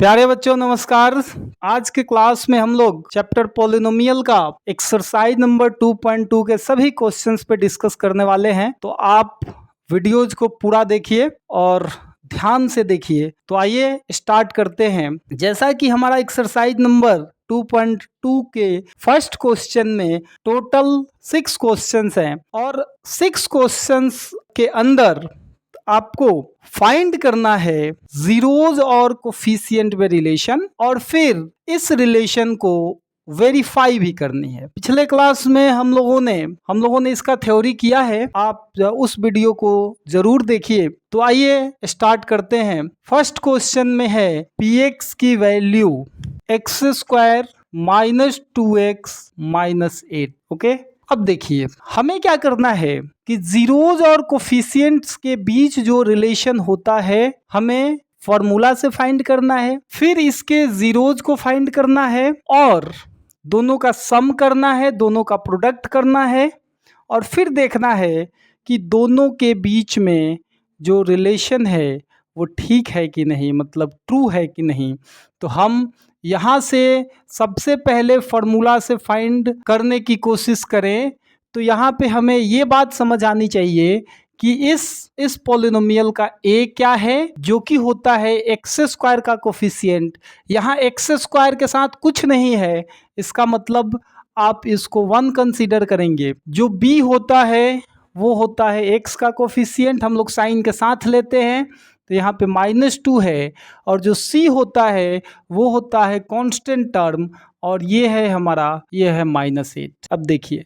प्यारे बच्चों नमस्कार। आज के क्लास में हम लोग चैप्टर पॉलिनोमियल का एक्सरसाइज नंबर 2.2 के सभी क्वेश्चंस पे डिस्कस करने वाले हैं। तो आप वीडियोज को पूरा देखिए और ध्यान से देखिए। तो आइए स्टार्ट करते हैं। जैसा कि हमारा एक्सरसाइज नंबर 2.2 के फर्स्ट क्वेश्चन में टोटल 6 क्वेश्चंस हैं और 6 क्वेश्चंस के अंदर आपको फाइंड करना है जीरोज और कोफिशिएंट में रिलेशन और फिर इस रिलेशन को वेरीफाई भी करनी है। पिछले क्लास में हम लोगों ने इसका थ्योरी किया है, आप उस वीडियो को जरूर देखिए। तो आइए स्टार्ट करते हैं। फर्स्ट क्वेश्चन में है पी एक्स की value x² minus 2x minus 8। Okay, अब देखिए हमें क्या करना है कि जीरोज और कोफिशिएंट्स के बीच जो रिलेशन होता है हमें फॉर्मूला से फाइंड करना है, फिर इसके जीरोज को फाइंड करना है और दोनों का सम करना है, दोनों का प्रोडक्ट करना है और फिर देखना है कि दोनों के बीच में जो रिलेशन है वो ठीक है कि नहीं, मतलब ट्रू है कि नहीं। तो हम यहाँ से सबसे पहले फॉर्मूला से फाइंड करने की कोशिश करें तो यहाँ पे हमें ये बात समझ आनी चाहिए कि इस पॉलिनोमियल का a क्या है, जो कि होता है x² का कोफिशिएंट। यहाँ x² के साथ कुछ नहीं है, इसका मतलब आप इसको 1 कंसीडर करेंगे। जो b होता है वो होता है x का कोफिशिएंट, हम लोग साइन के साथ लेते हैं तो यहाँ पे -2 है और जो c होता है वो होता है कांस्टेंट टर्म और ये है हमारा, ये है -8। अब देखिए,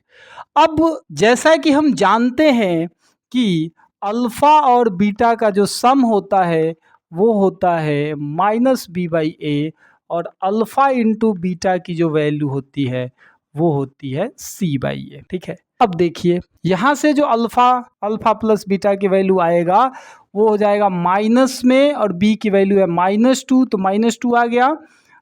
अब जैसा कि हम जानते हैं कि अल्फा और बीटा का जो सम होता है वो होता है -b/a और अल्फा इंटू बीटा की जो वैल्यू होती है वो होती है c/a। ठीक है, अब देखिए यहाँ से जो अल्फा प्लस बीटा की वैल्यू आएगा वो हो जाएगा माइनस में और b की वैल्यू है -2 तो -2 आ गया,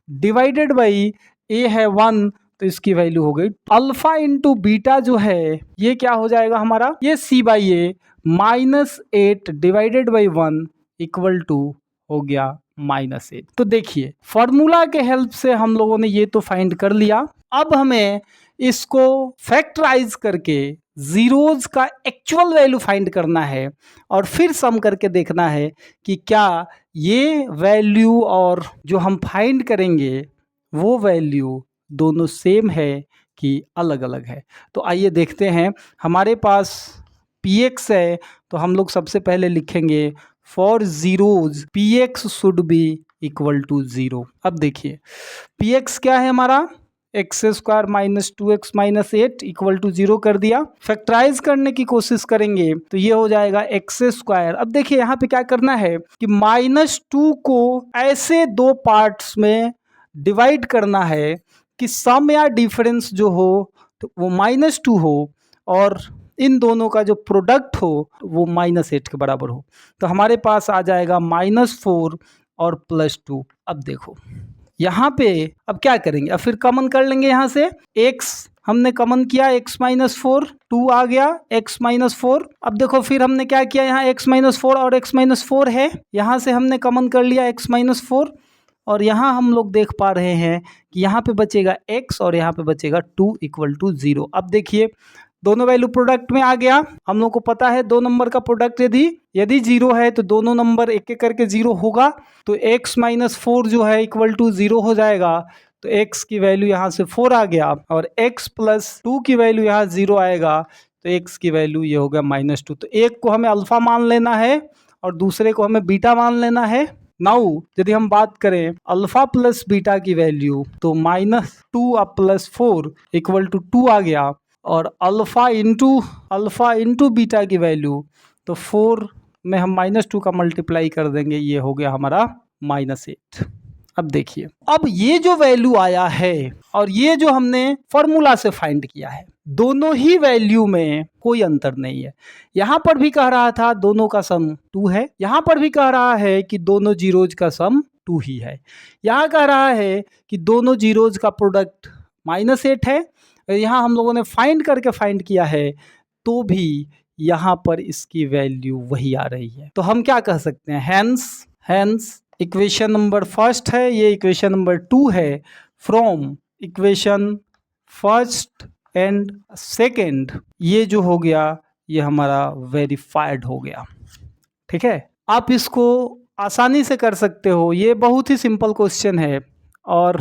डिवाइडेड बाई a है 1 तो इसकी वैल्यू हो गई अल्फा इंटू बीटा जो है ये क्या हो जाएगा हमारा, ये c/a -8 divided by 1 equal to हो गया -8। तो देखिए फॉर्मूला के हेल्प से हम लोगों ने ये तो फाइंड कर लिया। अब हमें इसको फैक्टराइज करके जीरोज का एक्चुअल वैल्यू फाइंड करना है और फिर सम करके देखना है कि क्या ये वैल्यू और जो हम फाइंड करेंगे वो वैल्यू दोनों सेम है कि अलग अलग है। तो आइए देखते हैं। हमारे पास px है तो हम लोग सबसे पहले लिखेंगे for zeros px should be equal to 0। अब देखिए px क्या है हमारा, x² minus 2x minus 8 equal to 0 कर दिया। फैक्टराइज करने की कोशिश करेंगे तो ये हो जाएगा x²। अब देखिए यहाँ पे क्या करना है कि -2 को ऐसे दो पार्ट्स में डिवाइड करना है कि सम या डिफरेंस जो हो तो वो -2 हो और इन दोनों का जो प्रोडक्ट हो वो -8 के बराबर हो। तो हमारे पास आ जाएगा -4 और +2। अब देखो यहाँ पे अब क्या करेंगे, अब फिर कॉमन कर लेंगे। यहाँ से x हमने कॉमन किया, x-4 2 आ गया x-4। अब देखो फिर हमने क्या किया, यहाँ x-4 और x-4 है, यहाँ से हमने कॉमन कर लिया x-4 और यहाँ हम लोग देख पा रहे हैं कि यहाँ पे बचेगा x और यहाँ पे बचेगा 2 इक्वल टू 0। अब देखिए दोनों वैल्यू प्रोडक्ट में आ गया। हम लोग को पता है दो नंबर का प्रोडक्ट यदि 0 है तो दोनों नंबर एक एक करके 0 होगा तो x-4 जो है इक्वल टू 0 हो जाएगा। तो x की वैल्यू यहाँ से 4 आ गया और x+2 की वैल्यू यहाँ 0 आएगा तो x की वैल्यू ये हो गया -2। तो एक को हमें अल्फा मान लेना है और दूसरे को हमें बीटा मान लेना है। नाउ यदि हम बात करें अल्फा प्लस बीटा की वैल्यू तो -2 अब +4 इक्वल टू 2 आ गया और अल्फा इंटू बीटा की वैल्यू तो 4 में हम -2 का मल्टीप्लाई कर देंगे, ये हो गया हमारा -8। अब देखिए अब ये जो वैल्यू आया है और ये जो हमने फॉर्मूला से फाइंड किया है दोनों ही वैल्यू में कोई अंतर नहीं है। यहाँ पर भी कह रहा था दोनों का सम 2 है, यहाँ पर भी कह रहा है कि दोनों जीरोज का सम 2 ही है, यहाँ कह रहा है कि दोनों जीरोज का प्रोडक्ट -8 है। यहाँ हम लोगों ने फाइंड करके फाइंड किया है तो भी यहाँ पर इसकी वैल्यू वही आ रही है। तो हम क्या कह सकते हैं, हेंस इक्वेशन नंबर फर्स्ट है, ये इक्वेशन नंबर 2 है। From equation first and second, ये जो हो गया ये हमारा वेरीफाइड हो गया। ठीक है, आप इसको आसानी से कर सकते हो, ये बहुत ही सिंपल क्वेश्चन है। और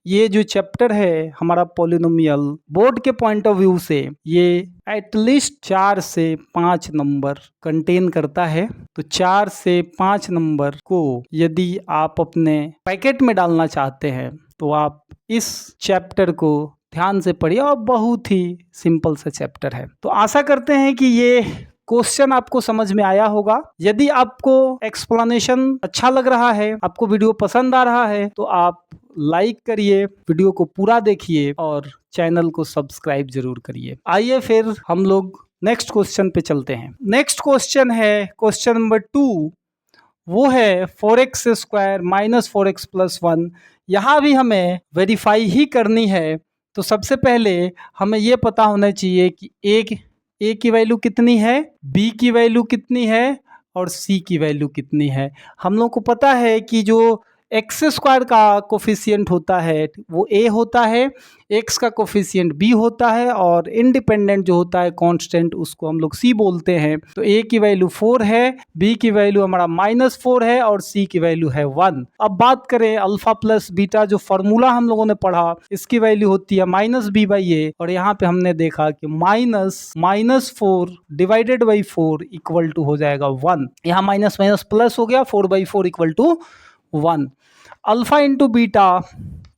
ये जो चैप्टर है हमारा पॉलिनोमियल, बोर्ड के पॉइंट ऑफ व्यू से ये एटलीस्ट 4 से 5 नंबर कंटेन करता है। तो 4 से 5 नंबर को यदि आप अपने पैकेट में डालना चाहते हैं तो आप इस चैप्टर को ध्यान से पढ़िए, और बहुत ही सिंपल सा चैप्टर है। तो आशा करते हैं कि ये क्वेश्चन आपको समझ में आया होगा। यदि आपको एक्सप्लेनेशन अच्छा लग रहा है, आपको वीडियो पसंद आ रहा है, तो आप लाइक करिए, वीडियो को पूरा देखिए और चैनल को सब्सक्राइब जरूर करिए। आइए फिर हम लोग नेक्स्ट क्वेश्चन पे चलते हैं। नेक्स्ट क्वेश्चन है क्वेश्चन नंबर 2, वो है 4x square minus 4x plus 1। यहाँ भी हमें वेरीफाई ही करनी है। तो सबसे पहले हमें ये पता होना चाहिए कि ए की वैल्यू कितनी है, बी की वैल्यू कितनी है और सी की वैल्यू कितनी है। हम लोग को पता है कि जो एक्स स्क्वायर का कोफिशिएंट होता है वो ए होता है, एक्स का कोफिशिएंट बी होता है, और इंडिपेंडेंट जो होता है कांस्टेंट उसको हम लोग सी बोलते हैं। तो ए की वैल्यू 4 है, बी की वैल्यू हमारा -4 है और सी की वैल्यू है 1। अब बात करें अल्फा प्लस बीटा, जो फॉर्मूला हम लोगों ने पढ़ा, इसकी वैल्यू होती है -b/a, और यहाँ पे हमने देखा कि -4 डिवाइडेड बाई 4 इक्वल टू हो जाएगा 1। यहाँ माइनस माइनस प्लस हो गया, 4/4 equal to 1। Alpha into beta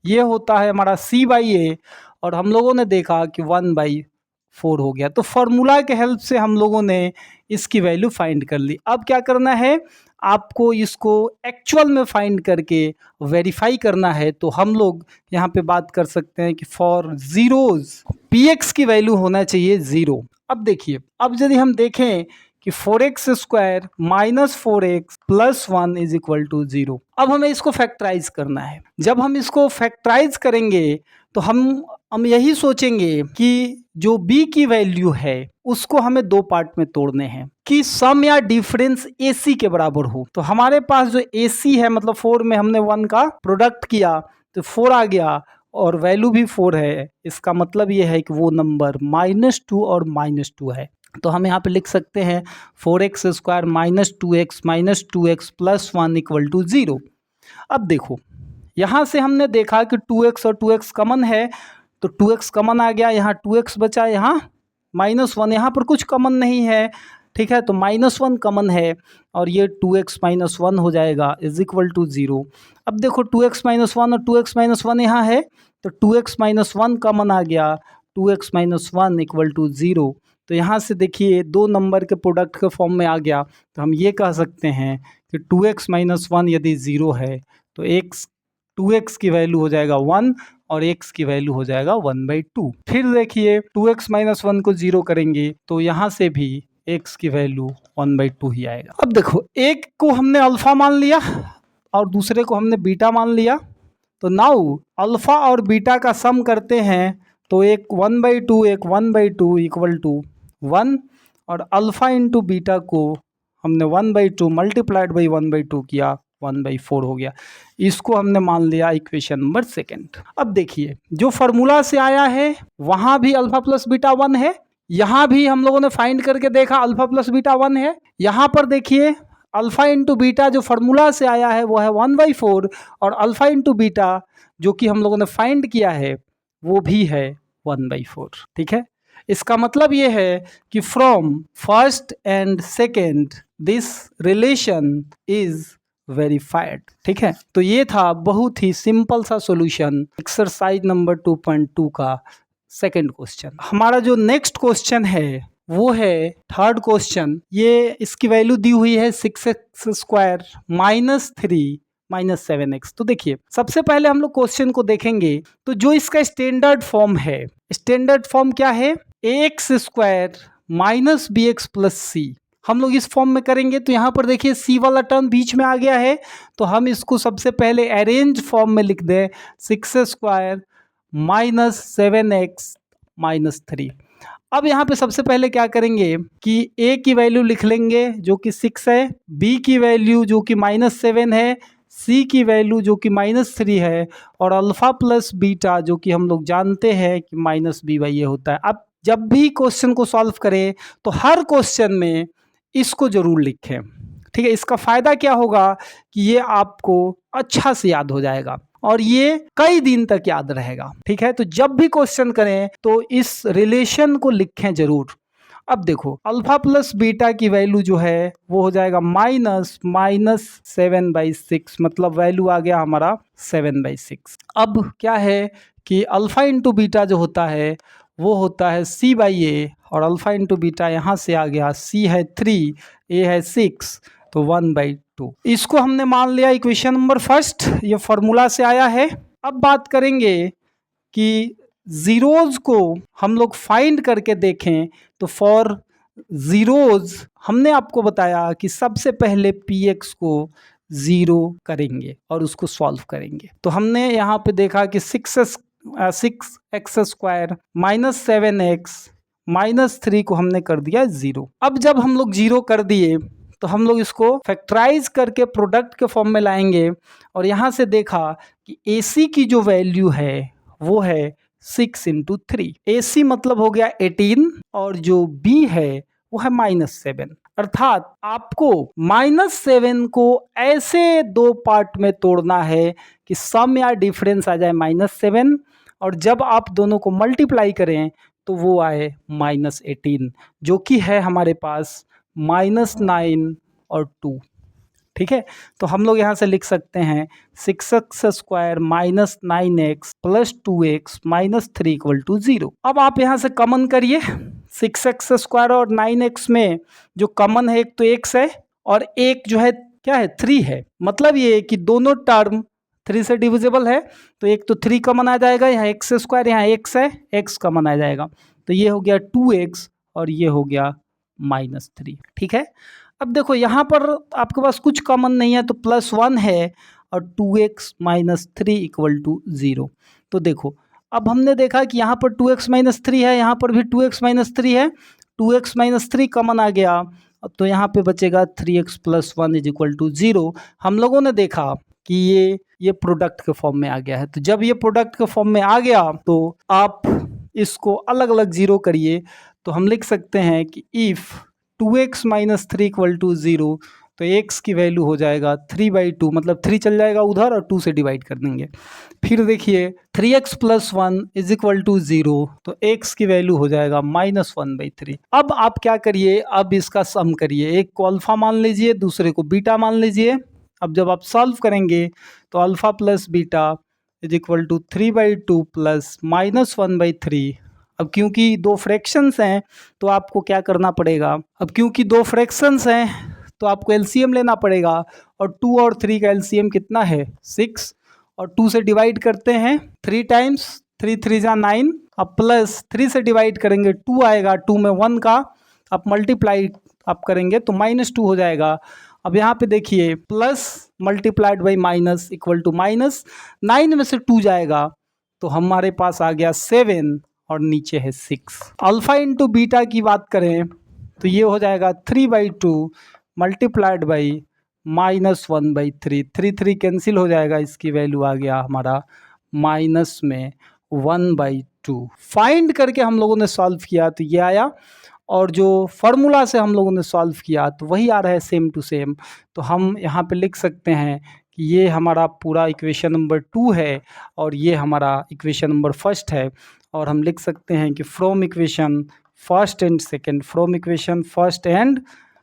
ये होता है हमारा c/a, और हम लोगों ने देखा कि 1/4 हो गया। तो फॉर्मूला के हेल्प से हम लोगों ने इसकी वैल्यू फाइंड कर ली। अब क्या करना है, आपको इसको एक्चुअल में फाइंड करके वेरीफाई करना है। तो हम लोग यहाँ पे बात कर सकते हैं कि फॉर जीरोज px की वैल्यू होना चाहिए 0। अब देखिए, अब यदि हम देखें कि 4x square minus 4x plus 1 is equal to 0। अब हमें इसको फैक्टराइज करना है। जब हम इसको फैक्टराइज करेंगे तो हम यही सोचेंगे कि जो b की वैल्यू है उसको हमें दो पार्ट में तोड़ने हैं कि सम या डिफरेंस AC के बराबर हो। तो हमारे पास जो AC है, मतलब 4 में हमने 1 का प्रोडक्ट किया तो 4 आ गया और वैल्यू भी 4 है। इसका मतलब ये है कि वो नंबर -2 और -2 है। तो हम यहाँ पे लिख सकते हैं 4x square -2x plus 1 equal to 0। अब देखो, यहाँ से हमने देखा कि 2x और 2x कमन है, तो 2x कमन आ गया, यहाँ 2x बचा, यहाँ -1, यहाँ पर कुछ कमन नहीं है। ठीक है, तो -1 कमन है और ये 2x - 1 हो जाएगा इज इक्वल टू 0। अब देखो 2x - 1 और 2x - 1 यहाँ है, तो 2x - 1 कमन आ गया, 2x - 1 इक्वल टू 0। तो यहाँ से देखिए दो नंबर के प्रोडक्ट के फॉर्म में आ गया। तो हम ये कह सकते हैं कि 2x - 1 यदि 0 है तो 2x की वैल्यू हो जाएगा 1 और x की वैल्यू हो जाएगा 1/2। फिर देखिए 2x - 1 को 0 करेंगे तो यहाँ से भी x की वैल्यू 1/2 ही आएगा। अब देखो, एक को हमने अल्फा मान लिया और दूसरे को हमने बीटा मान लिया। तो नाउ अल्फा और बीटा का सम करते हैं तो एक 1/2 एक 1/2 इक्वल टू 1, और अल्फा इंटू बीटा को हमने 1/2 मल्टीप्लाइड बाई 1/2 किया, 1/4 हो गया। इसको हमने मान लिया इक्वेशन नंबर 2। अब देखिए, जो फॉर्मूला से आया है वहाँ भी अल्फा प्लस बीटा 1 है, यहाँ भी हम लोगों ने फाइंड करके देखा अल्फा प्लस बीटा 1 है। यहाँ पर देखिए अल्फा इंटू बीटा जो फॉर्मूला से आया है वो है 1/4, और अल्फा इंटू बीटा जो कि हम लोगों ने फाइंड किया है वो भी है 1/4। ठीक है, इसका मतलब ये है कि from first and second this relation is verified. ठीक है, तो ये था बहुत ही सिंपल सा सॉल्यूशन एक्सरसाइज नंबर 2.2 का सेकेंड क्वेश्चन। हमारा जो नेक्स्ट क्वेश्चन है वो है थर्ड क्वेश्चन। ये इसकी वैल्यू दी हुई है 6x स्क्वायर -3 -7x। तो देखिए, सबसे पहले हम लोग क्वेश्चन को देखेंगे तो जो इसका स्टैंडर्ड फॉर्म है, स्टैंडर्ड फॉर्म क्या है, ax square -bx plus c। हम लोग इस फॉर्म में करेंगे तो यहाँ पर देखिए c वाला टर्म बीच में आ गया है, तो हम इसको सबसे पहले अरेंज फॉर्म में लिख दें 6 स्क्वायर -7x -3। अब यहाँ पे सबसे पहले क्या करेंगे कि a की वैल्यू लिख लेंगे जो कि 6 है, b की वैल्यू जो कि -7 है, सी की वैल्यू जो कि -3 है, और अल्फा प्लस बीटा जो कि हम लोग जानते हैं कि -b/a होता है। अब जब भी क्वेश्चन को सॉल्व करें तो हर क्वेश्चन में इसको जरूर लिखें, ठीक है। इसका फायदा क्या होगा कि ये आपको अच्छा से याद हो जाएगा और ये कई दिन तक याद रहेगा, ठीक है। तो जब भी क्वेश्चन करें तो इस रिलेशन को लिखें जरूर। अब देखो अल्फा प्लस बीटा की वैल्यू जो है वो हो जाएगा -7/6, मतलब वैल्यू आ गया हमारा 7/6। अब क्या है कि अल्फा इंटू बीटा जो होता है वो होता है c/a, और अल्फा इंटू बीटा यहाँ से आ गया, c है 3, a है 6, तो 1/2। इसको हमने मान लिया इक्वेशन नंबर फर्स्ट, ये फॉर्मूला से आया है। अब बात करेंगे कि ज़ीरोज़ को हम लोग फाइंड करके देखें तो फॉर ज़ीरोज़ हमने आपको बताया कि सबसे पहले px को 0 करेंगे और उसको सॉल्व करेंगे। तो हमने यहाँ पे देखा कि 6x² -7x -3 को हमने कर दिया 0। अब जब हम लोग 0 कर दिए तो हम लोग इसको फैक्टराइज करके प्रोडक्ट के फॉर्म में लाएंगे, और यहाँ से देखा कि AC की जो वैल्यू है वो है 6 × 3। AC मतलब हो गया 18, और जो B है वो है -7। अर्थात आपको -7 को ऐसे दो पार्ट में तोड़ना है कि सम या डिफरेंस आ जाए -7, और जब आप दोनों को मल्टीप्लाई करें तो वो आए -18, जो कि है हमारे पास -9 और 2, ठीक है। तो हम लोग यहाँ से लिख सकते हैं 6x² -9x + 2x -3 = 0। अब आप यहाँ से कॉमन करिए, 6x² और 9x में जो कॉमन है एक तो x है और एक जो है क्या है 3 है। मतलब ये कि दोनों टर्म 3 से डिविजिबल है, तो एक तो 3 कॉमन आ जाएगा, यहाँ x², यहाँ x है, x कॉमन आ जाएगा, तो ये हो गया 2x और ये हो गया -3, ठीक है। अब देखो यहाँ पर आपके पास कुछ कॉमन नहीं है तो +1 है और 2x - 3 = 0। तो देखो अब हमने देखा कि यहाँ पर 2x - 3 है, यहाँ पर भी 2x - 3 है, 2x - 3 कॉमन आ गया, तो यहाँ पे बचेगा 3x + 1 = 0। हम लोगों ने देखा कि ये प्रोडक्ट के फॉर्म में आ गया है। तो जब ये प्रोडक्ट के फॉर्म में आ गया तो आप इसको अलग अलग 0 करिए, तो हम लिख सकते हैं कि इफ़ 2x - 3 = 0, तो x की वैल्यू हो जाएगा 3/2, मतलब 3 चल जाएगा उधर और 2 से डिवाइड कर देंगे। फिर देखिए 3x + 1 = 0, तो x की वैल्यू हो जाएगा -1/3। अब आप क्या करिए, अब इसका सम करिए, एक को अल्फ़ा मान लीजिए, दूसरे को बीटा मान लीजिए। अब जब आप सॉल्व करेंगे तो अल्फ़ा प्लस बीटा = 3/2 + -1/3। अब क्योंकि दो फ्रैक्शंस हैं तो आपको क्या करना पड़ेगा, अब क्योंकि दो फ्रैक्शंस हैं तो आपको एलसीएम लेना पड़ेगा, और 2 और 3 का एलसीएम कितना है 6, और 2 से डिवाइड करते हैं 3 टाइम्स, 3 3 जा 9, अब प्लस 3 से डिवाइड करेंगे 2 आएगा, 2 में 1 का आप मल्टीप्लाई आप करेंगे तो -2 हो जाएगा। अब यहाँ पे देखिए plus multiplied by minus equal to minus, 9 में से 2 जाएगा तो हमारे पास आ गया 7 और नीचे है 6। अल्फा इंटू बीटा की बात करें तो ये हो जाएगा 3/2 मल्टीप्लाइड बाई -1/3, 3 कैंसिल हो जाएगा, इसकी वैल्यू आ गया हमारा माइनस में 1/2। फाइंड करके हम लोगों ने सॉल्व किया तो ये आया, और जो फार्मूला से हम लोगों ने सॉल्व किया तो वही आ रहा है सेम टू सेम। तो हम यहाँ पे लिख सकते हैं कि ये हमारा पूरा इक्वेशन नंबर 2 है और ये हमारा इक्वेशन नंबर फर्स्ट है, और हम लिख सकते हैं कि from equation first and second, from equation first and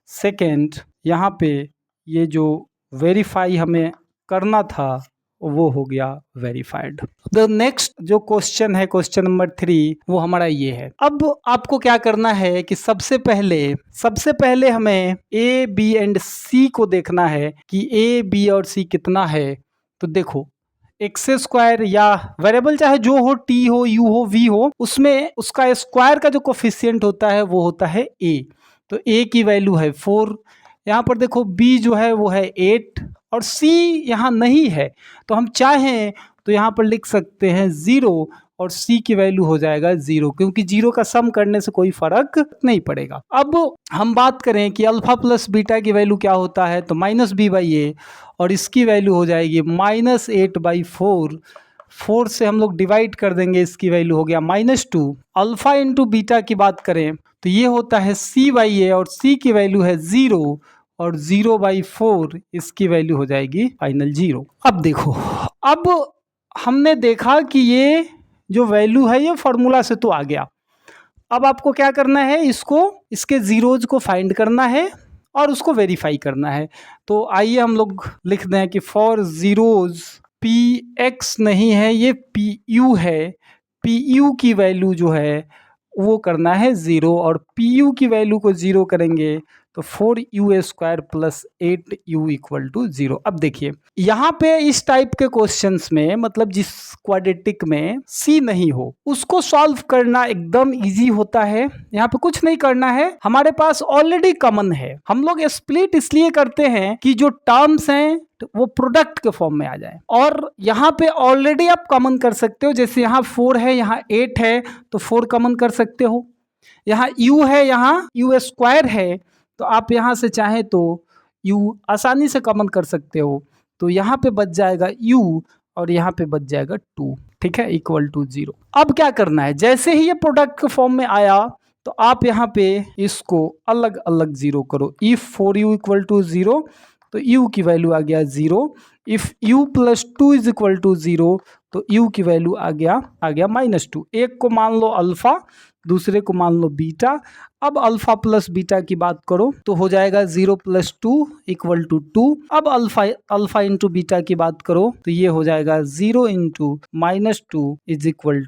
second, यहाँ पे ये जो वेरीफाई हमें करना था वो हो गया वेरीफाइड। द नेक्स्ट जो क्वेश्चन है, क्वेश्चन नंबर 3, वो हमारा ये है। अब आपको क्या करना है कि सबसे पहले हमें ए बी एंड सी को देखना है कि ए बी और सी कितना है। तो देखो x² या वेरिएबल चाहे जो हो, t हो, u हो, v हो, उसमें उसका स्क्वायर का जो कोफिशिएंट होता है वो होता है a। तो a की वैल्यू है 4, यहाँ पर देखो b जो है वो है 8 और c यहाँ नहीं है, तो हम चाहें तो यहाँ पर लिख सकते हैं 0 और c की वैल्यू हो जाएगा 0, क्योंकि 0 का सम करने से कोई फर्क नहीं पड़ेगा। अब हम बात करें कि अल्फा प्लस बीटा की वैल्यू क्या होता है, तो -b/a और इसकी वैल्यू हो जाएगी -8/4। 4 से हम लोग डिवाइड कर देंगे, इसकी वैल्यू हो गया -2। अल्फा इंटू बीटा की बात करें तो ये होता है c/a और c की वैल्यू है 0 और 0/4 इसकी वैल्यू हो जाएगी फाइनल 0। अब देखो, अब हमने देखा कि ये जो वैल्यू है ये फॉर्मूला से तो आ गया। अब आपको क्या करना है, इसके जीरोज को फाइंड करना है और उसको वेरीफाई करना है। तो आइए हम लोग लिख दें कि फॉर जीरोज px नहीं है, ये pu है। pu की वैल्यू जो है वो करना है 0 और pu की वैल्यू को 0 करेंगे तो 4u² plus 8u equal to 0। अब देखिए यहाँ पे इस टाइप के क्वेश्चंस में, मतलब जिस क्वाड्रेटिक में c नहीं हो, उसको सॉल्व करना एकदम इजी होता है। यहाँ पे कुछ नहीं करना है, हमारे पास ऑलरेडी कॉमन है। हम लोग स्प्लिट इसलिए करते हैं कि जो टर्म्स हैं वो प्रोडक्ट के फॉर्म में आ जाए, और यहाँ पे ऑलरेडी आप कॉमन कर सकते हो। जैसे यहाँ 4 है, यहाँ 8 है, तो 4 कॉमन कर सकते हो। यहाँ u है, यहाँ u² है, तो आप यहाँ से चाहें तो u आसानी से कॉमन कर सकते हो। तो यहाँ पे बच जाएगा u और यहाँ पे बच जाएगा 2, ठीक है, इक्वल टू 0। अब क्या करना है, जैसे ही ये प्रोडक्ट के फॉर्म में आया तो आप यहाँ पे इसको अलग अलग 0 करो। इफ 4u इक्वल टू 0 तो u की वैल्यू आ गया 0। If u plus 2 is equal to 0 तो u की वैल्यू आ गया -2। एक को मान लो अल्फा, दूसरे को मान लो बीटा। अब अल्फा प्लस बीटा की बात करो तो हो जाएगा 0 प्लस 2 इक्वल टू 2। अब अल्फा इंटू बीटा की बात करो तो ये हो जाएगा 0 इंटू -2 इज इक्वल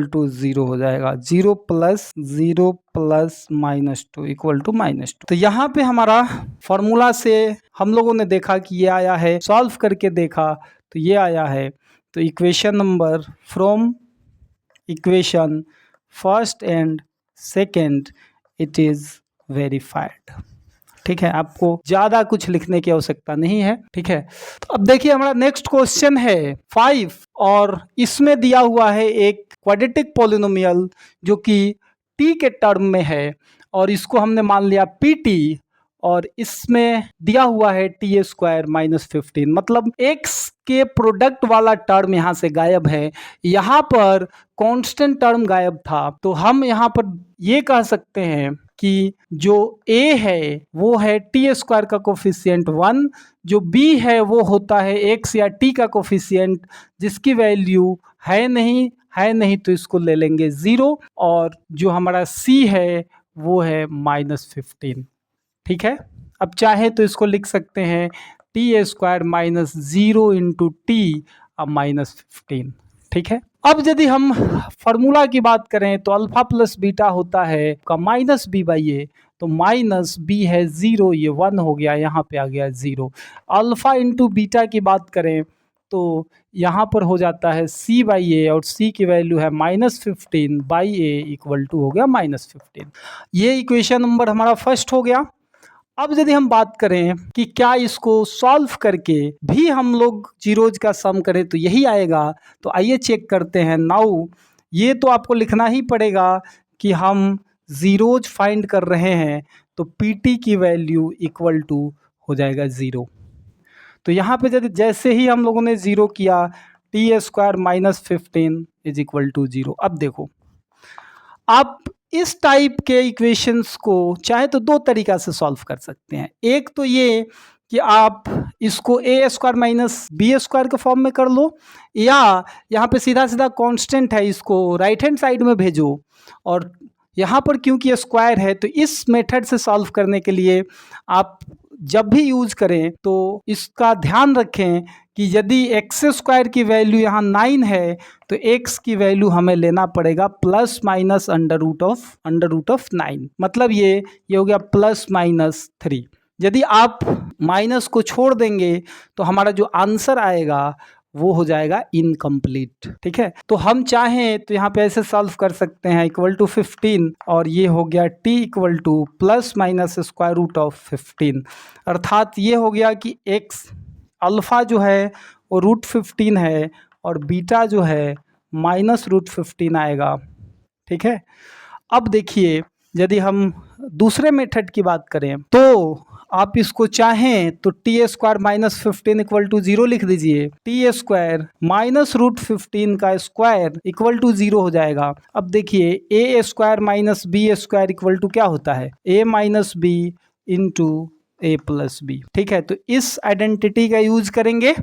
टू 0 हो जाएगा। 0 प्लस -2 इक्वल टू -2। तो यहाँ पे हमारा फॉर्मूला से हम लोगों ने देखा कि ये आया है, सॉल्व करके देखा तो ये आया है। तो equation number from equation first and second it is verified. ठीक है, आपको ज़्यादा कुछ लिखने की आवश्यकता नहीं है। ठीक है, तो अब देखिए हमारा नेक्स्ट क्वेश्चन है 5 और इसमें दिया हुआ है एक क्वाड्रेटिक पॉलिनोमियल जो कि t के टर्म में है और इसको हमने मान लिया pt और इसमें दिया हुआ है t² -15, मतलब x के प्रोडक्ट वाला टर्म यहाँ से गायब है, यहाँ पर कांस्टेंट टर्म गायब था। तो हम यहाँ पर ये कह सकते हैं कि जो a है वो है t² का कोफिशिएंट 1, जो b है वो होता है x या t का कोफिशिएंट जिसकी वैल्यू है नहीं तो इसको ले लेंगे 0, और जो हमारा c है वो है -15। ठीक है, अब चाहे तो इसको लिख सकते हैं t² -0 इंटू t अब -15। ठीक है, अब यदि हम फार्मूला की बात करें तो अल्फा प्लस बीटा होता है का -b/a, तो -b है 0, ये 1 हो गया, यहाँ पे आ गया 0। अल्फा इंटू बीटा की बात करें तो यहाँ पर हो जाता है c/a और c की वैल्यू है -15/a इक्वल टू हो गया -15। ये इक्वेशन नंबर हमारा फर्स्ट हो गया। अब यदि हम बात करें कि क्या इसको सॉल्व करके भी हम लोग जीरोज का सम करें तो यही आएगा, तो आइए चेक करते हैं। नाउ ये तो आपको लिखना ही पड़ेगा कि हम जीरोज फाइंड कर रहे हैं, तो pt की वैल्यू इक्वल टू हो जाएगा 0। तो यहाँ पे यदि जैसे ही हम लोगों ने 0 किया t² -15 इज इक्वल टू 0। अब देखो, आप इस टाइप के इक्वेशंस को चाहे तो दो तरीका से सॉल्व कर सकते हैं। एक तो ये कि आप इसको a² -b² के फॉर्म में कर लो, या यहाँ पे सीधा सीधा कांस्टेंट है इसको राइट हैंड साइड में भेजो, और यहाँ पर क्योंकि स्क्वायर है तो इस मेथड से सॉल्व करने के लिए आप जब भी यूज करें तो इसका ध्यान रखें कि यदि x² की वैल्यू यहाँ 9 है तो x की वैल्यू हमें लेना पड़ेगा ± √9, मतलब ये हो गया ±3। यदि आप माइनस को छोड़ देंगे तो हमारा जो आंसर आएगा वो हो जाएगा इनकम्प्लीट। ठीक है, तो हम चाहें तो यहाँ पे ऐसे सॉल्व कर सकते हैं, इक्वल टू 15 और ये हो गया t equal to plus minus square root of 15, अर्थात ये हो गया कि x अल्फ़ा जो है वो √15 है और बीटा जो है -√15 आएगा। ठीक है, अब देखिए यदि हम दूसरे मेथड की बात करें तो आप इसको चाहें तो t² माइनस 15 इक्वल टू 0 लिख दीजिए, t² माइनस √15 का स्क्वायर इक्वल टू 0 हो जाएगा। अब देखिए a² minus b² equal to क्या होता है, a minus B into a plus B. ठीक है, तो इस आइडेंटिटी का यूज करेंगे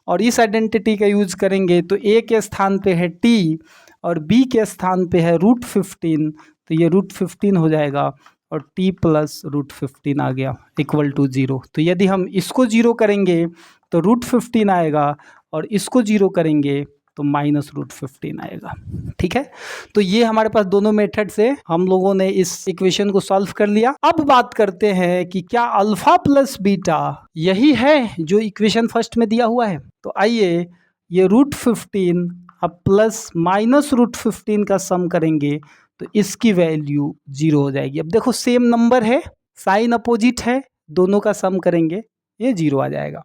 और इस आइडेंटिटी का यूज करेंगे तो a के स्थान पे है t और b के स्थान पे है √15, तो ये √15 हो जाएगा और t प्लस √15 आ गया इक्वल टू 0। तो यदि हम इसको 0 करेंगे तो √15 आएगा और इसको 0 करेंगे तो -√15 आएगा। ठीक है, तो ये हमारे पास दोनों मेथड से हम लोगों ने इस इक्वेशन को सॉल्व कर लिया। अब बात करते हैं कि क्या अल्फा प्लस बीटा यही है जो इक्वेशन फर्स्ट में दिया हुआ है। तो आइए ये √15 अब प्लस -√15 का सम करेंगे तो इसकी वैल्यू 0 हो जाएगी। अब देखो सेम नंबर है, साइन अपोजिट है, दोनों का सम करेंगे ये 0 आ जाएगा।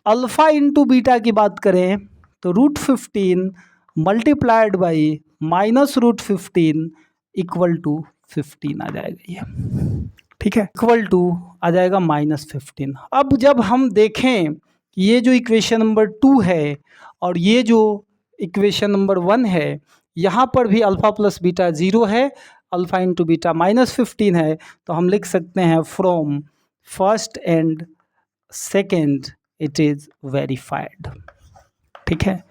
अल्फा इंटू बीटा की बात करें तो √15 मल्टीप्लाइड बाई -√15 इक्वल टू 15 आ जाएगा ये। ठीक है, इक्वल टू आ जाएगा -15। अब जब हम देखें कि ये जो इक्वेशन नंबर 2 है और ये जो इक्वेशन नंबर 1 है, यहाँ पर भी अल्फ़ा प्लस बीटा 0 है, अल्फ़ा इंटू बीटा -15 है, तो हम लिख सकते हैं from first and second it is verified. ठीक है,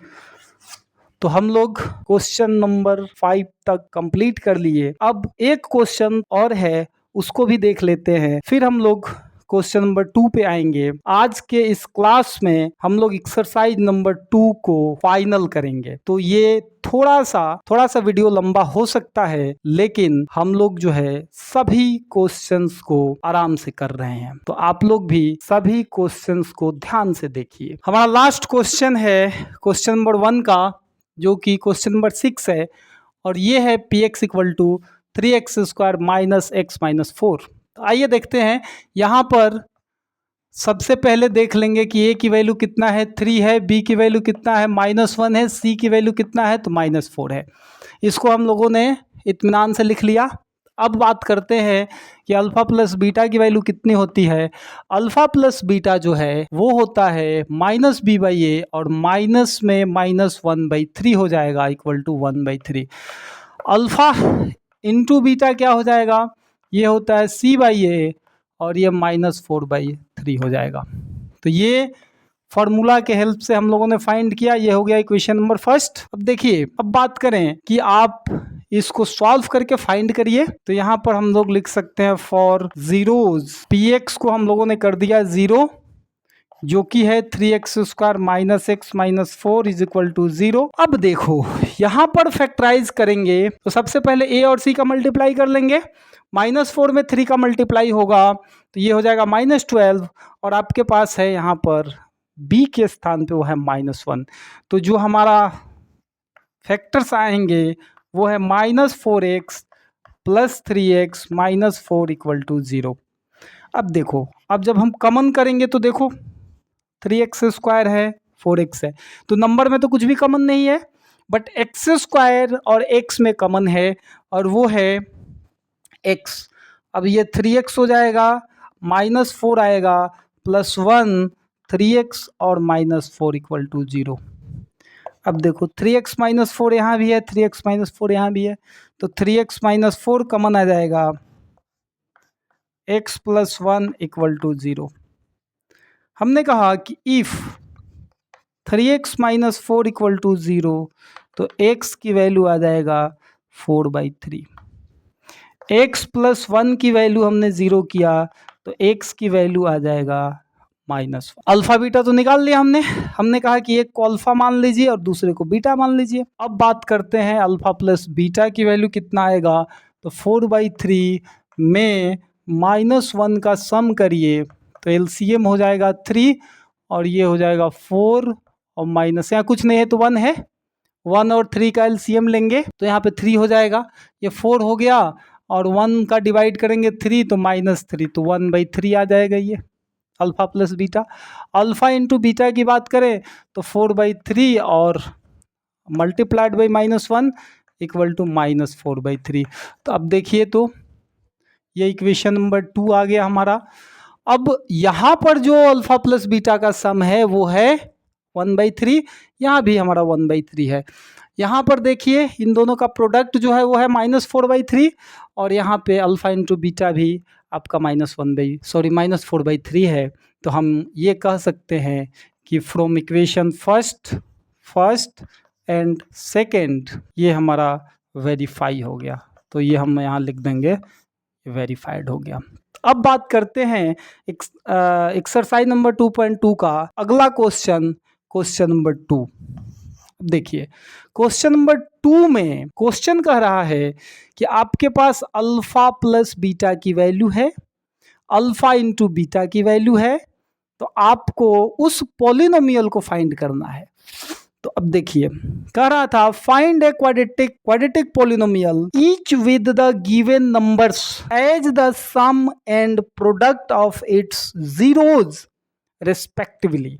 तो हम लोग क्वेश्चन नंबर 5 तक कंप्लीट कर लिए। अब एक क्वेश्चन और है, उसको भी देख लेते हैं, फिर हम लोग क्वेश्चन नंबर 2 पे आएंगे। आज के इस क्लास में हम लोग एक्सरसाइज नंबर 2 को फाइनल करेंगे। तो ये थोड़ा सा वीडियो लंबा हो सकता है, लेकिन हम लोग जो है सभी क्वेश्चंस को आराम से कर रहे हैं, तो आप लोग भी सभी क्वेश्चंस को ध्यान से देखिए। हमारा लास्ट क्वेश्चन है क्वेश्चन नंबर 1 का, जो कि क्वेश्चन नंबर 6 है और ये है px equal to 3x² minus x minus 4। तो आइए देखते हैं, यहाँ पर सबसे पहले देख लेंगे कि a की वैल्यू कितना है, 3 है, b की वैल्यू कितना है, -1 है, c की वैल्यू कितना है, तो -4 है। इसको हम लोगों ने इत्मीनान से लिख लिया। अब बात करते हैं कि अल्फ़ा प्लस बीटा की वैल्यू कितनी होती है। अल्फ़ा प्लस बीटा जो है वो होता है -b/a और माइनस में -1/3 हो जाएगा equal to 1/3। Alpha into beta क्या हो जाएगा, ये होता है c/a और ये -4/3 हो जाएगा। तो ये फॉर्मूला के हेल्प से हम लोगों ने फाइंड किया, ये हो गया इक्वेशन नंबर फर्स्ट। अब देखिए, अब बात करें कि आप इसको सॉल्व करके फाइंड करिए, तो यहाँ पर हम लोग लिख सकते हैं फॉर जीरोज px को हम लोगों ने कर दिया 0, जो कि है 3x² minus x minus 4 is equal to 0। अब देखो यहाँ पर फैक्टराइज करेंगे तो सबसे पहले a और c का मल्टीप्लाई कर लेंगे, -4 में 3 का मल्टीप्लाई होगा तो ये हो जाएगा -12 और आपके पास है यहाँ पर b के स्थान पे वो है -1। तो जो हमारा फैक्टर्स आएंगे वो है -4x plus 3x minus 4 equal to 0। अब देखो, अब जब हम कॉमन करेंगे तो देखो 3x² है, 4x है, तो नंबर में तो कुछ भी कॉमन नहीं है, बट x² और x में कॉमन है और वो है x। अब ये 3x हो जाएगा, -4 आएगा, +1 3x और -4 इक्वल टू 0। अब देखो 3x माइनस 4 यहाँ भी है, 3x माइनस 4 यहाँ भी है, तो 3x माइनस 4 कॉमन आ जाएगा, x प्लस 1 इक्वल टू 0। हमने कहा कि if 3x minus 4 equal to 0 तो x की वैल्यू आ जाएगा 4/3। x प्लस 1 की वैल्यू हमने 0 किया तो x की वैल्यू आ जाएगा -1। अल्फा बीटा तो निकाल लिया हमने कहा कि एक को अल्फा मान लीजिए और दूसरे को बीटा मान लीजिए। अब बात करते हैं अल्फा प्लस बीटा की वैल्यू कितना आएगा, तो 4/3 में -1 का सम करिए तो LCM हो जाएगा 3 और ये हो जाएगा 4 और माइनस, यहाँ कुछ नहीं है तो 1 है, 1 और 3 का एलसीएम लेंगे तो यहाँ पे 3 हो जाएगा, ये 4 हो गया, और 1 का डिवाइड करेंगे 3 तो -3, तो 1/3 आ जाएगा ये alpha plus beta. Alpha into beta की बात करें तो 4/3 और मल्टीप्लाइड बाई -1 इक्वल टू -4/3। तो अब देखिए तो ये इक्वेशन नंबर 2 आ गया हमारा। अब यहाँ पर जो अल्फा प्लस बीटा का सम है वो है 1/3, यहाँ भी हमारा 1/3 है। यहाँ पर देखिए इन दोनों का प्रोडक्ट जो है वो है -4/3, और यहाँ पे अल्फा इंटू बीटा भी आपका -4/3 है। तो हम ये कह सकते हैं कि from equation first and second ये हमारा वेरीफाई हो गया, तो ये हम यहाँ लिख देंगे वेरीफाइड हो गया। अब बात करते हैं एक्सरसाइज नंबर 2.2 का अगला क्वेश्चन नंबर 2। देखिए क्वेश्चन नंबर 2 में क्वेश्चन कह रहा है कि आपके पास अल्फा प्लस बीटा की वैल्यू है, अल्फा इंटू बीटा की वैल्यू है, तो आपको उस पॉलिनोमियल को फाइंड करना है। तो अब देखिए कह रहा था find a quadratic polynomial each with the given numbers as the sum and product of its zeros respectively.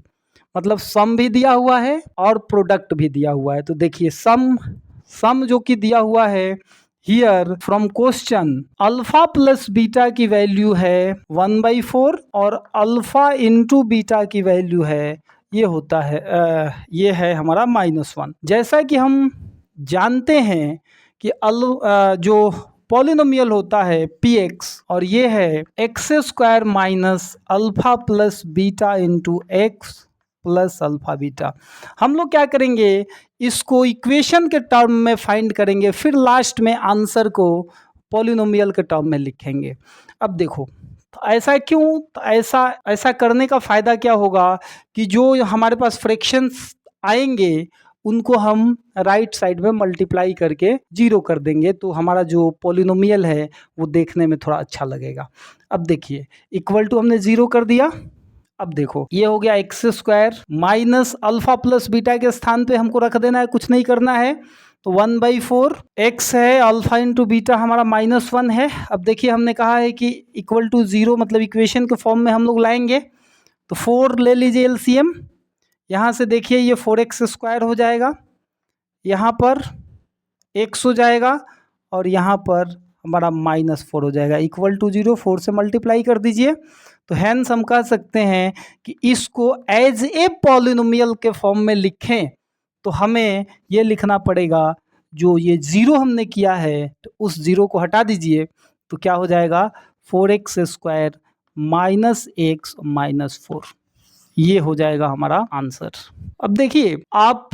मतलब सम भी दिया हुआ है और प्रोडक्ट भी दिया हुआ है। तो देखिए सम जो कि दिया हुआ है here from question, alpha plus beta की वैल्यू है 1/4 और अल्फा इंटू बीटा की वैल्यू है ये होता है ये है हमारा -1। जैसा कि हम जानते हैं कि जो पॉलिनोमियल होता है px और ये है x² minus alpha plus beta into X plus alpha beta. हम लोग क्या करेंगे, इसको इक्वेशन के टर्म में फाइंड करेंगे, फिर लास्ट में आंसर को पॉलिनोमियल के टर्म में लिखेंगे। अब देखो तो ऐसा क्यों, तो ऐसा करने का फ़ायदा क्या होगा कि जो हमारे पास फ्रैक्शंस आएंगे उनको हम राइट साइड में मल्टीप्लाई करके 0 कर देंगे, तो हमारा जो पॉलिनोमियल है वो देखने में थोड़ा अच्छा लगेगा। अब देखिए इक्वल टू हमने 0 कर दिया। अब देखो ये हो गया x² minus alpha plus beta के स्थान पे हमको रख देना है, कुछ नहीं करना है। तो 1/4 x है, अल्फा इंटू बीटा हमारा -1 है। अब देखिए हमने कहा है कि इक्वल टू 0 मतलब इक्वेशन के फॉर्म में हम लोग लाएंगे, तो 4 ले लीजिए एलसीएम। यहाँ से देखिए ये 4x² हो जाएगा, यहाँ पर x हो जाएगा और यहाँ पर हमारा -4 हो जाएगा, इक्वल टू 0। 4 से मल्टीप्लाई कर दीजिए। तो हैंस हम कह सकते हैं कि इसको एज ए पॉलिनोमियल के फॉर्म में लिखें तो हमें ये लिखना पड़ेगा, जो ये 0 हमने किया है तो उस 0 को हटा दीजिए, तो क्या हो जाएगा 4x² माइनस x माइनस 4, ये हो जाएगा हमारा आंसर। अब देखिए आप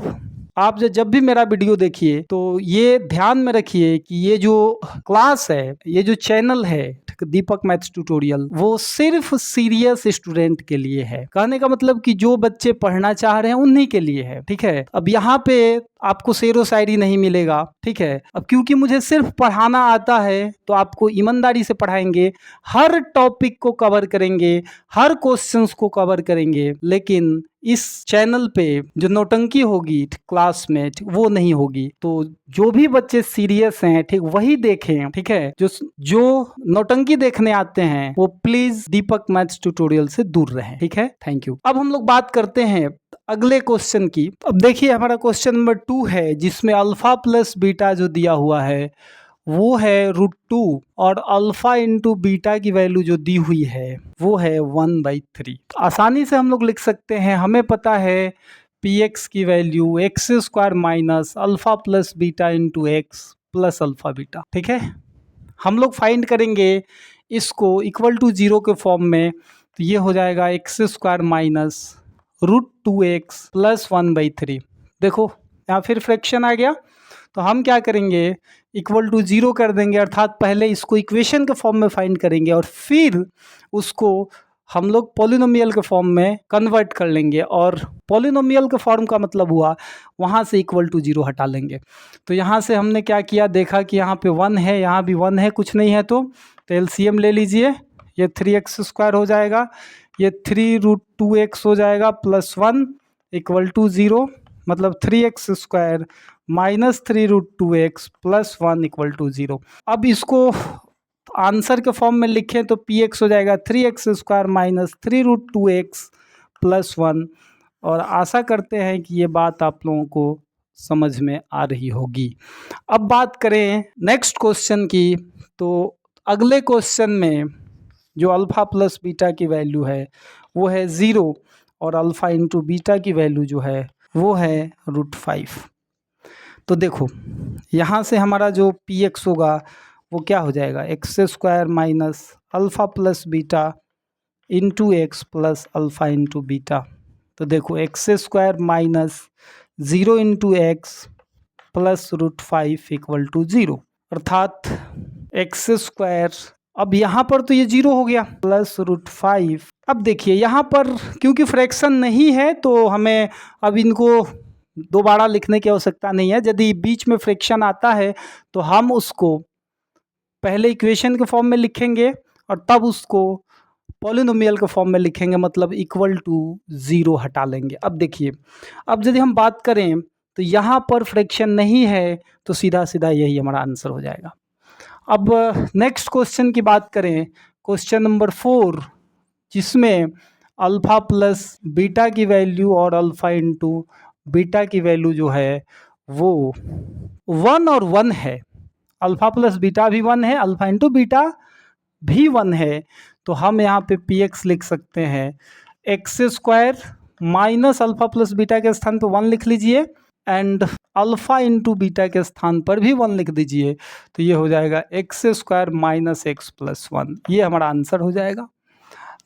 जब भी मेरा वीडियो देखिए तो ये ध्यान में रखिए कि ये जो क्लास है, ये जो चैनल है दीपक मैथ्स ट्यूटोरियल, वो सिर्फ सीरियस स्टूडेंट के लिए है। कहने का मतलब कि जो बच्चे पढ़ना चाह रहे हैं उन्हीं के लिए है, ठीक है। अब यहाँ पे आपको शेरो शायरी नहीं मिलेगा, ठीक है। अब क्योंकि मुझे सिर्फ पढ़ाना आता है तो आपको ईमानदारी से पढ़ाएंगे, हर टॉपिक को कवर करेंगे, हर क्वेश्चंस को कवर करेंगे, लेकिन इस चैनल पे जो नौटंकी होगी क्लास में वो नहीं होगी। तो जो भी बच्चे सीरियस हैं ठीक वही देखें, ठीक है। जो नौटंकी देखने आते हैं वो प्लीज दीपक मैथ्स ट्यूटोरियल से दूर रहें, ठीक है। Thank you. अब हम लोग बात करते हैं अगले क्वेश्चन की। अब देखिए हमारा क्वेश्चन नंबर 2 है जिसमें अल्फा प्लस बीटा जो दिया हुआ है वो है √2 और अल्फा इंटू बीटा की वैल्यू जो दी हुई है वो है 1/3। आसानी से हम लोग लिख सकते हैं, हमें पता है px की value x² minus alpha plus beta into X plus alpha beta, ठीक है। हम लोग फाइंड करेंगे इसको इक्वल टू 0 के फॉर्म में, तो ये हो जाएगा x² माइनस √2x प्लस 1/3। देखो यहाँ फिर फ्रैक्शन आ गया, तो हम क्या करेंगे इक्वल टू 0 कर देंगे, अर्थात पहले इसको इक्वेशन के फॉर्म में फाइंड करेंगे और फिर उसको हम लोग पॉलिनोमियल के फॉर्म में कन्वर्ट कर लेंगे, और पॉलिनोमियल के फॉर्म का मतलब हुआ वहाँ से इक्वल टू 0 हटा लेंगे। तो यहाँ से हमने क्या किया, देखा कि यहाँ पे 1 है, यहाँ भी 1 है, कुछ नहीं है तो एलसीएम ले लीजिए, ये 3x² हो जाएगा, ये 3√2x हो जाएगा प्लस 1, इक्वल टू 0, मतलब 3x² minus 3√2x plus 1 equal to 0। अब इसको आंसर के फॉर्म में लिखें तो px हो जाएगा 3x² माइनस 3√2x प्लस 1। और आशा करते हैं कि ये बात आप लोगों को समझ में आ रही होगी। अब बात करें नेक्स्ट क्वेश्चन की, तो अगले क्वेश्चन में जो अल्फ़ा प्लस बीटा की वैल्यू है वो है 0 और अल्फ़ा इंटू बीटा की वैल्यू जो है वो है √5। तो देखो यहाँ से हमारा जो px होगा वो क्या हो जाएगा, x² minus alpha plus beta into X plus alpha into beta. तो देखो x² minus 0 into X plus √5 equal to 0, अर्थात x²। अब यहाँ पर तो ये 0 हो गया प्लस √5। अब देखिए यहाँ पर क्योंकि फ्रैक्शन नहीं है तो हमें अब इनको दोबारा लिखने की आवश्यकता नहीं है। यदि बीच में फ्रैक्शन आता है तो हम उसको पहले इक्वेशन के फॉर्म में लिखेंगे और तब उसको पॉलिनोमियल के फॉर्म में लिखेंगे, मतलब इक्वल टू 0 हटा लेंगे। अब देखिए, अब यदि हम बात करें तो यहाँ पर फ्रैक्शन नहीं है तो सीधा सीधा यही हमारा आंसर हो जाएगा। अब नेक्स्ट क्वेश्चन की बात करें, क्वेश्चन नंबर 4, जिसमें अल्फ़ा प्लस बीटा की वैल्यू और अल्फ़ा इंटू बीटा की वैल्यू जो है वो 1 और 1 है। अल्फ़ा प्लस बीटा भी 1 है, अल्फ़ा इंटू बीटा भी 1 है। तो हम यहाँ पे px लिख सकते हैं x² minus alpha plus beta के स्थान पर 1 लिख लीजिए एंड अल्फ़ा इंटू बीटा के स्थान पर भी 1 लिख दीजिए। तो ये हो जाएगा x² माइनस x प्लस 1। ये हमारा आंसर हो जाएगा।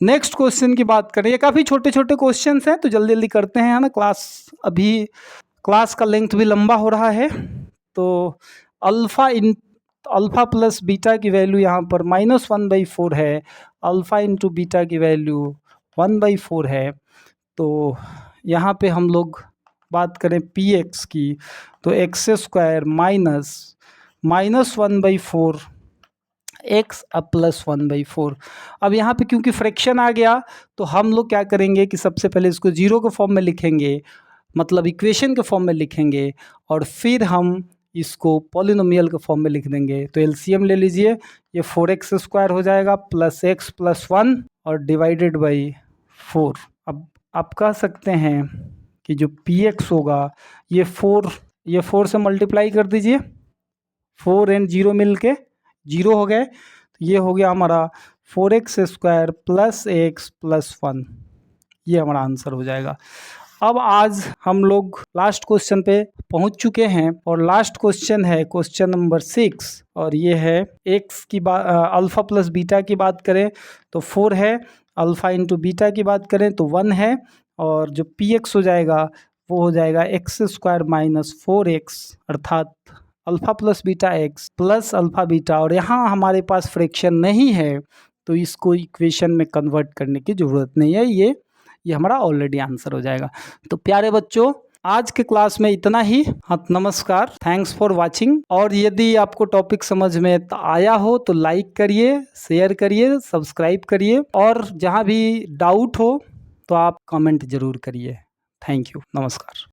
नेक्स्ट क्वेश्चन की बात करें, ये काफ़ी छोटे छोटे क्वेश्चन हैं तो जल्दी जल्दी करते हैं, है ना। क्लास का लेंथ भी लंबा हो रहा है। तो अल्फ़ा प्लस बीटा की वैल्यू यहाँ पर -1/4 है, अल्फ़ा इंटू बीटा की वैल्यू 1/4 है। तो यहाँ पे हम लोग बात करें px की तो x² माइनस 1/4 x अब प्लस 1/4। अब यहाँ पे क्योंकि फ्रैक्शन आ गया तो हम लोग क्या करेंगे कि सबसे पहले इसको 0 के फॉर्म में लिखेंगे, मतलब इक्वेशन के फॉर्म में लिखेंगे, और फिर हम इसको पॉलिनोमियल के फॉर्म में लिख देंगे। तो एलसीएम ले लीजिए, ये 4x² हो जाएगा प्लस x प्लस 1 और डिवाइडेड बाई 4। अब आप कह सकते हैं कि जो px होगा ये 4 से मल्टीप्लाई कर दीजिए, 4 एंड 0 मिल के 0 हो गए। तो ये हो गया हमारा 4x² प्लस x प्लस 1। ये हमारा आंसर हो जाएगा। अब आज हम लोग लास्ट क्वेश्चन पे पहुंच चुके हैं और लास्ट क्वेश्चन है क्वेश्चन नंबर 6 और ये है x की अल्फ़ा प्लस बीटा की बात करें तो 4 है, अल्फ़ा इंटू बीटा की बात करें तो 1 है, और जो px हो जाएगा वो हो जाएगा x² माइनस 4x, अर्थात alpha plus beta x plus alpha beta. और यहाँ हमारे पास फ्रैक्शन नहीं है तो इसको इक्वेशन में कन्वर्ट करने की ज़रूरत नहीं है, ये हमारा ऑलरेडी आंसर हो जाएगा। तो प्यारे बच्चों, आज के क्लास में इतना ही। हाँ, नमस्कार, थैंक्स फॉर वाचिंग। और यदि आपको टॉपिक समझ में आया हो तो लाइक करिए, शेयर करिए, सब्सक्राइब करिए, और जहाँ भी डाउट हो तो आप कमेंट ज़रूर करिए। थैंक यू, नमस्कार।